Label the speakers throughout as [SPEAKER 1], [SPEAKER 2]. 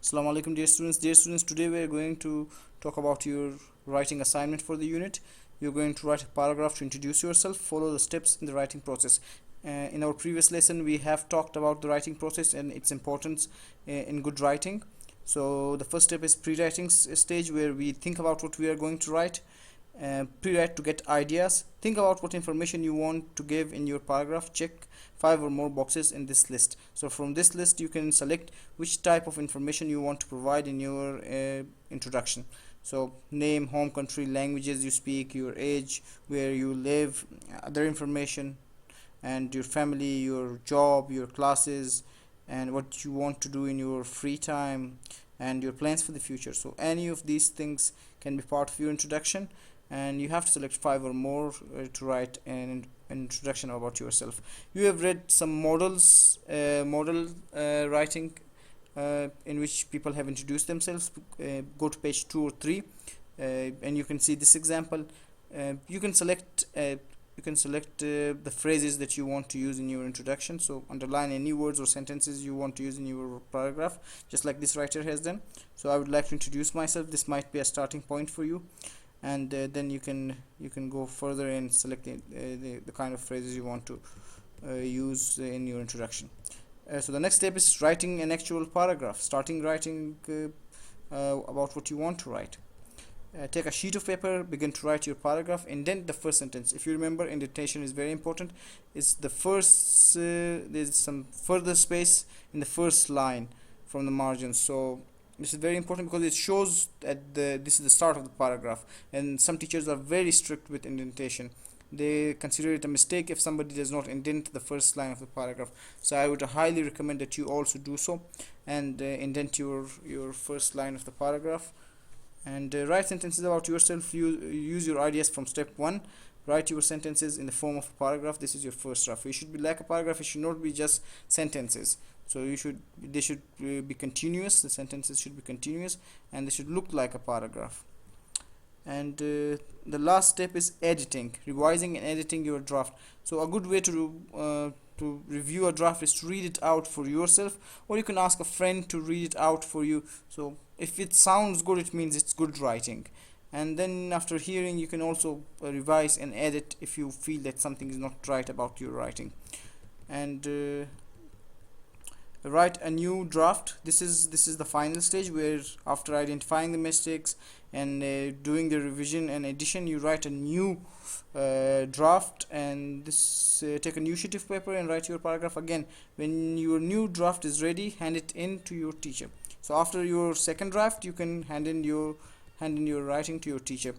[SPEAKER 1] Assalamu alaikum, dear students. Today we are going to talk about your writing assignment for the unit. You're going to write a paragraph to introduce yourself. Follow the steps in the writing process. In our previous lesson, we have talked about the writing process and its importance in good writing. So the first step is pre-writing stage, where we think about what we are going to write. Pre-write to get ideas. Think about what information you want to give in your paragraph. Check 5 or more boxes in this list. So from this list you can select which type of information you want to provide in your introduction. So name, home country, languages you speak, your age, where you live, other information, and your family, your job, your classes, and what you want to do in your free time, and your plans for the future. So any of these things can be part of your introduction, and you have to select 5 or more to write an introduction about yourself. You have read some model writing in which people have introduced themselves. Go to page 2 or 3 and you can see this example. You can select the phrases that you want to use in your introduction. So underline any words or sentences you want to use in your paragraph, just like this writer has done. So I would like to introduce myself. This might be a starting point for you, and then you can go further and select the kind of phrases you want to use in your introduction. So the next step is writing an actual paragraph, starting writing about what you want to write. Take a sheet of paper, begin to write your paragraph, indent the first sentence. If you remember, indentation is very important. It's the first there's some further space in the first line from the margin. So this is very important because it shows that this is the start of the paragraph, and some teachers are very strict with indentation. They consider it a mistake if somebody does not indent the first line of the paragraph. So I would highly recommend that you also do so and indent your first line of the paragraph. And write sentences about yourself. Use your ideas from step 1. Write your sentences in the form of a paragraph. This is your first draft. It should be like a paragraph. It should not be just sentences. So they should be continuous. The sentences should be continuous, and they should look like a paragraph. And the last step is editing, revising and editing your draft. So a good way to review a draft is to read it out for yourself, or you can ask a friend to read it out for you. So if it sounds good, it means it's good writing. And then after hearing, you can also revise and edit if you feel that something is not right about your writing. And write a new draft. This is the final stage, where after identifying the mistakes and doing the revision and addition, you write a new draft. And this take a new sheet of paper and write your paragraph again. When your new draft is ready, hand it in to your teacher. So after your second draft, you can hand in your writing to your teacher.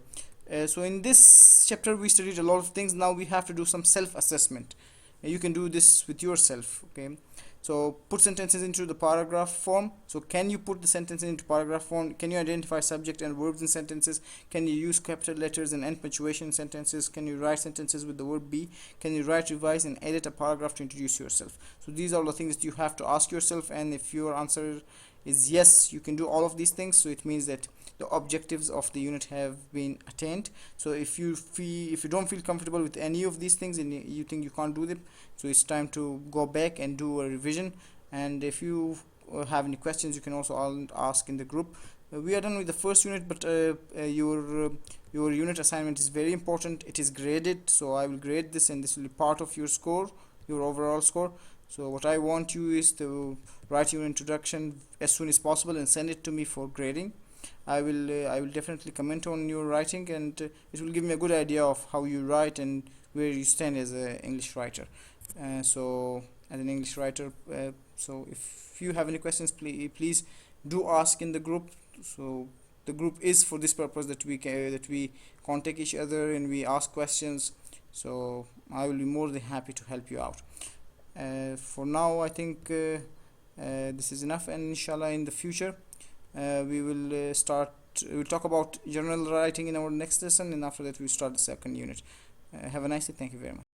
[SPEAKER 1] So in this chapter we studied a lot of things. Now we have to do some self-assessment. You can do this with yourself. Okay, so put sentences into the paragraph form. So can you put the sentences into paragraph form? Can you identify subject and verbs in sentences? Can you use capital letters and end punctuation in sentences? Can you write sentences with the verb be? Can you write, revise and edit a paragraph to introduce yourself? So these are the things that you have to ask yourself, and if your answer is yes, you can do all of these things. So it means that the objectives of the unit have been attained. So if you don't feel comfortable with any of these things and you think you can't do them, so it's time to go back and do a revision. And if you have any questions, you can also all ask in the group. We are done with the first unit, but your unit assignment is very important. It is graded, so I will grade this, and this will be part of your score, your overall score. So what I want you is to write your introduction as soon as possible and send it to me for grading. I will definitely comment on your writing, and it will give me a good idea of how you write and where you stand as an English writer. So if you have any questions, please do ask in the group. So the group is for this purpose, that we contact each other and we ask questions. So I will be more than happy to help you out. For now, I think this is enough, and inshallah in the future we'll talk about general writing in our next lesson, and after that we'll start the second unit. Have a nice day. Thank you very much.